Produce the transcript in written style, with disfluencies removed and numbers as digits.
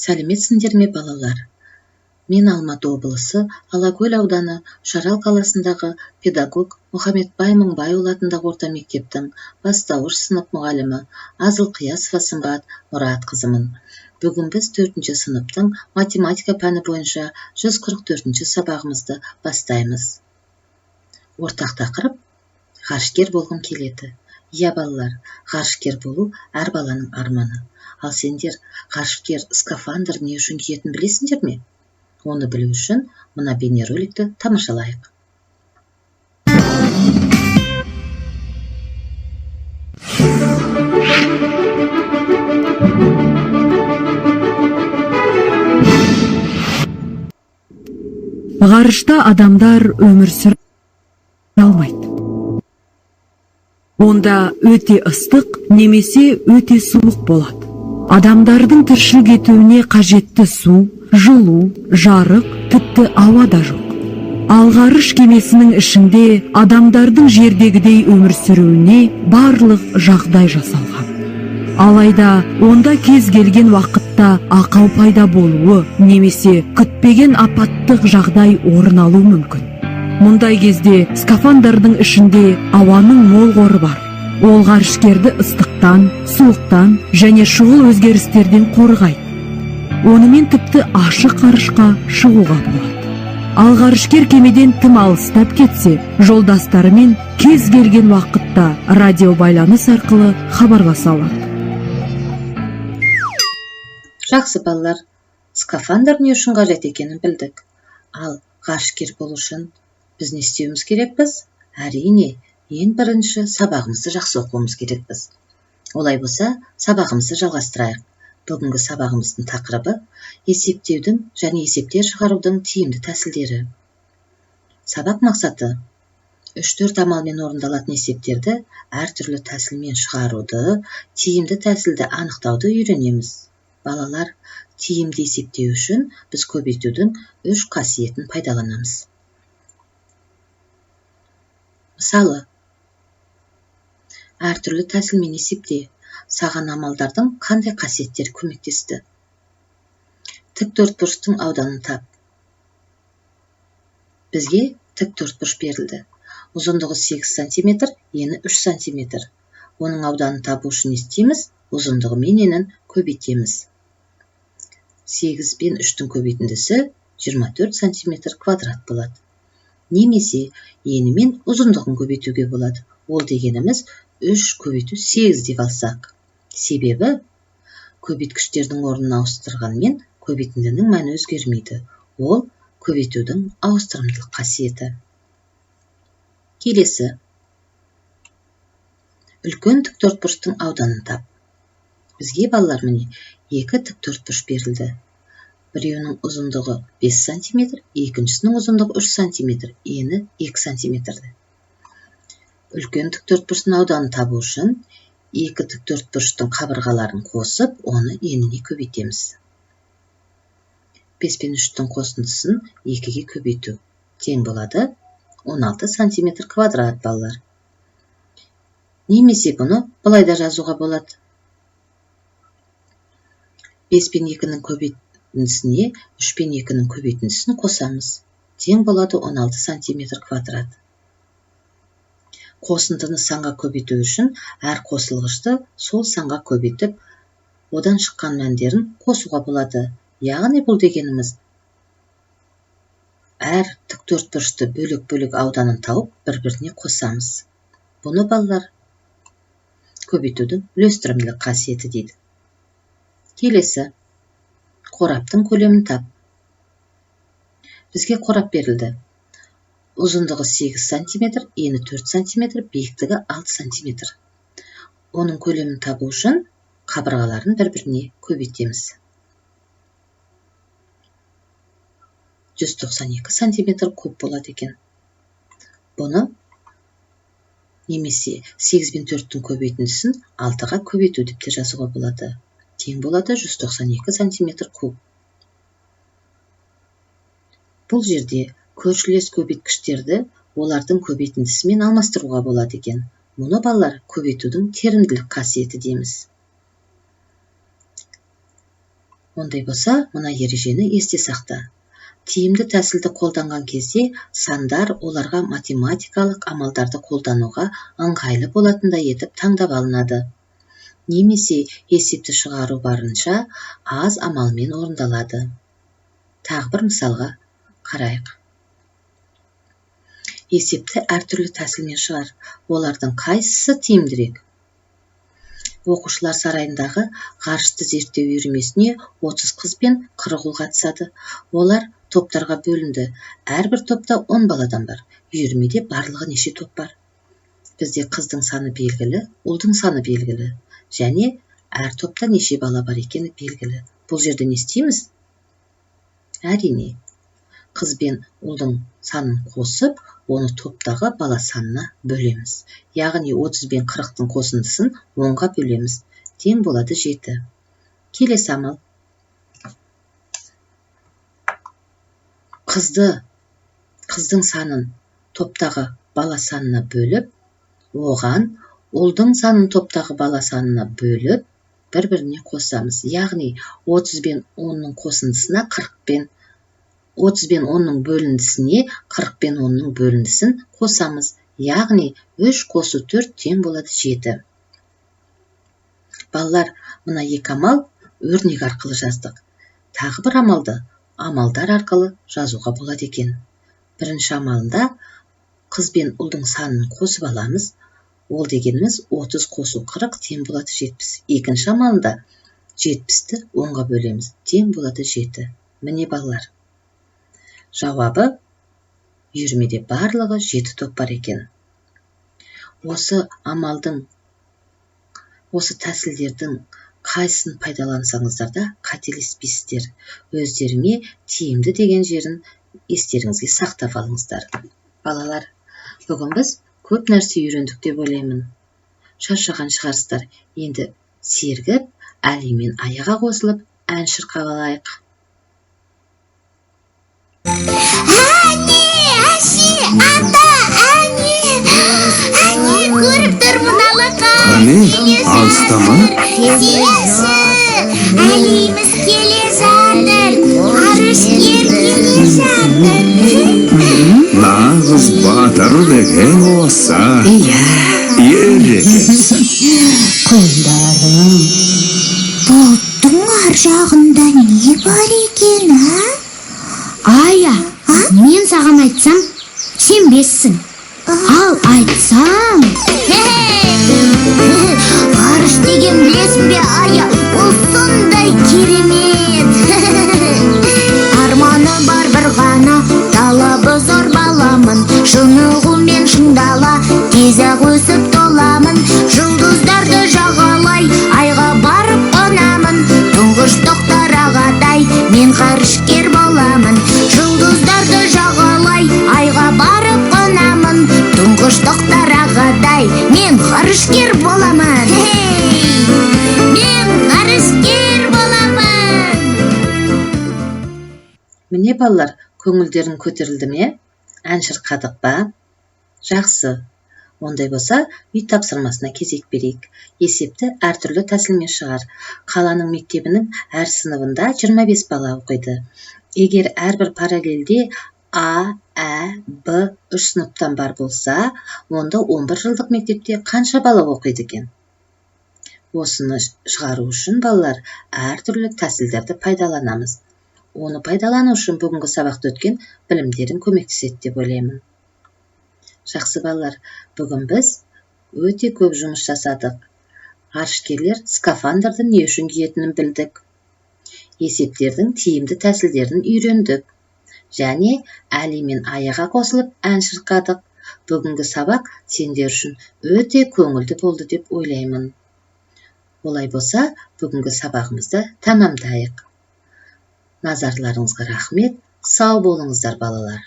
Сәлеметсіңдер ме, балалар? Мен Алматы облысы Алакөл ауданы Шарал қаласындағы педагог Мұхамедбай Мыңбайұлы атындағы орта мектептің бастауыш сынып мұғалімі Азылқиясова Сымбат Мұратқызымын. Бүгін біз 4-ші сыныптың математика пәні бойынша 144-ші сабағымызды бастаймыз. Ортақ тақырып ғарышкер болғым келеді. Иә, балалар, ғарышкер болу әр баланың арманы. Ал сендер ғарышкер скафандр не үшін киетінін білесіңдер ме? Оны білу үшін мына бейнероликті тамашалайық. Ғарышта адамдар өмір сүре алмайды. Онда өте ыстық немесе өте суық болады. Адамдардың тіршілік етуіне қажетті су, жылу, жарық, тіпті ауа да жоқ. Ал ғарыш кемесінің ішінде адамдардың жердегідей өмір сүруіне барлық жағдай жасалған. Алайда онда кез келген уақытта ақау пайда болуы немесе күтпеген апаттық жағдай орын алуы мүмкін. Мұндай кезде скафандрдың ішінде ауаның мол қоры бар. Ол ғарышкерді ыстықтан, суықтан және шұғыл өзгерістерден қорғайды. Онымен тіпті ашық ғарышқа шығуға болады. Ал ғарышкер кемеден тым алыстап кетсе, жолдастарымен кез келген уақытта радио байланыс арқылы хабарласа алады. Жақсы балалар, скафандр не үшін қажет екенін білдік. Ал ғарышкер болу үшін біз не істеуіміз керекпіз? Әрине, ең бірінші сабағымызды жақсы оқуымыз керекпіз. Олай болса, сабағымызды жалғастырайық. Бүгінгі сабағымыздың тақырыбы есептеудің және есептер шығарудың тиімді тәсілдері. Сабақ мақсаты 3-4 амалмен орындалатын есептерді әртүрлі тәсілмен шығаруды, тиімді тәсілді анықтауды үйренеміз. Балалар, тиімді есептеу үшін біз көбейтудің 3 қасиетін пайдаланамыз. Мысалы, әртүрлі тәсілмен есепте саған амалдардың қандай қасиеттері көмектесті? Тіктөртбұрыштың ауданын тап. Бізге тіктөртбұрыш берілді. Ұзындығы 8 см, ені 3 см. Оның ауданын табу үшін не істейміз? Ұзындығы мен енін көбейтеміз. 8 пен 3-тің көбейтіндісі 24 см квадрат болады. Немесе ені мен ұзындығын көбейтуге болады. Ол дегеніміз 3 көбейту 8 деп алсақ. Себебі көбейткіштердің орнын ауыстырғанмен көбейтіндінің мәні өзгермейді. Ол көбейтудің ауыстырымдылық қасиеті. Келесі. Үлкен тіктөртбұрыштың ауданын тап. Бізге балалар міне 2 тіктөртбұрыш берілді. Біреуінің ұзындығы 5 см, екіншісінің ұзындығы 3 см, ені 2 см. Үлкен тіктөртбұрыштың ауданын табу үшін 2 тіктөртбұрыштың қабырғаларын қосып, оны еніне көбейтеміз. 5 пен 3-тің қосындысын 2-ге көбейту тең болады 16 см квадрат, балалар. Немесе бұны былай да жазуға болады. 5 пен 2-нің көбейтіндісіне 3 пен 2-нің көбейтіндісін қосамыз. Тең болады 16 см квадрат. Қосындыны санға көбейту үшін әр қосылғышты сол санға көбейтіп, одан шыққан мәндерін қосуға болады. Яғни бұл дегеніміз әр тіктөртбұрышты бөлек-бөлек ауданын тауып, бір-біріне қосамыз. Бұны балалар көбейтудің үлестірімділік қасиеті дейді. Келесі, қораптың көлемін тап. Бізге қорап берілді. Ұзындығы 8 см, ені 4 см, биіктігі 6 см. Оның көлемін табу үшін қабырғаларын бір-біріне көбейтеміз. 192 см куб болады екен. Бұны немесе 8 пен 4-тің көбейтіндісін 6-ға көбейту деп те жазуға болады. Тең болады 192 см куб. Бұл жерде көршілес көбейткіштерді олардың көбейтіндісімен алмастыруға болады екен. Мұны балалар көбейтудің терімділік қасиеті дейміз. Ондай болса, мына ережені есте сақта. Тиімді тәсілді қолданған кезде сандар оларға математикалық амалдарды қолдануға ыңғайлы болатындай етіп таңдап алынады. Немесе есепті шығару барынша аз амалмен орындалады. Тағы бір мысалға қарайық. Есепті әртүрлі тәсілмен шығар. Олардың қайсысы тиімдірек? Оқушылар сарайындағы ғарышты зерттеу үйірмесіне 30 қыз бен 40 ұл қатысады. Олар топтарға бөлінді. Әрбір топта 10 баладан бар. Үйірмеде барлығы неше топ бар? Бізде қыздың саны белгілі, ұлдың саны белгілі. Және әр топта неше бала бар екені белгілі. Бұл жерде не істейміз? Әрине, қыз бен ұлдың санын қосып, оны топтағы бала санына бөлеміз. Яғни 30 бен 40-тың қосындысын 10-ға бөлеміз. Тең болады 7. Келесі амал. Қыздың санын топтағы бала санына бөліп, оған ұлдың санын топтағы бала санына бөліп, бір-біріне қосамыз. Яғни 30 бен 10-ның қосындысына 30 бен 10-ның бөліндісіне 40 бен 10-ның бөліндісін қосамыз. Яғни 3 қосу 4 тең болады 7. Балалар, мына екі амал өрнек арқылы жаздық. Тағы бір амалды амалдар арқылы жазуға болады екен. Бірінші амалында қыз бен ұлдың санын қосып аламыз. Ол дегеніміз 30 қосу 40 тең болады 70. Екінші амалында 70-ті 10-ға бөлеміз. Тең болады 7. Міне балалар. Жауабы үйірмеде барлығы 7 топ бар екен. Осы тәсілдердің қайсысын пайдалансаңыздар да қателеспейсіздер. Өздеріңе тиімді деген жерін естеріңізге сақтап алыңыздар. Балалар, бүгін біз көп нәрсе үйрендік деп ойлаймын. Шаршаған шығарсыздар. Енді сергіп, әлимен аяға қосылып, ән шырқап алайық. Көріп тұрмын алақа. Алыстама. Әлиміз келе жатыр. Ғарышкер келе жатыр. Нағыз батыр деген осы. Ерекесің. Құлдарым, бұлттың ар жағында не бар екен, Ая, мен саған айтсам, сенбессің. Ал айтсам, ғарыш деген білесің бе, Ая, ол сондай керемет. Арманы бар бір ғана, талабы зор баламын. Шынығумен шыңдала, тез-ақ өсіп толамын. Жұлдыздарды жағалай, айға барып қонамын. Тұңғыш тоқтар ағадай, мен ғарышкер боламын. Жұлдыздарды жағалай, айға барып қонамын. Тұңғыш тоқтар ағадай, мен ғарышкер боламын. Мен ғарышкер боламын. Міне балалар, көңілдерің көтерілді ме? Ән шырқадық ба? Жақсы. Ондай болса, үй тапсырмасына кезек берейік. Есепті әртүрлі тәсілмен шығар. Қаланың мектебінің әр сыныбында 25 бала оқиды. Егер әрбір параллельде А, Ә, Б 3 сыныптан бар болса, онда 11 жылдық мектепте қанша бала оқиды екен? Осыны шығару үшін балалар әртүрлі тәсілдерді пайдаланамыз. Оны пайдалану үшін бүгінгі сабақты өткен білімдерін көмектеседі деп ойлаймын. Жақсы балалар, бүгін біз өте көп жұмыс жасадық. Ғарышкерлер скафандрды не үшін киетінін білдік. Есептердің тиімді тәсілдерін үйрендік. Және әлимен аяға қосылып ән шырқадық. Бүгінгі сабақ сендер үшін өте көңілді болды деп ойлаймын. Олай болса, бүгінгі сабағымызды тәмамдайық. Назарларыңызға рахмет, сау болыңыздар балалар.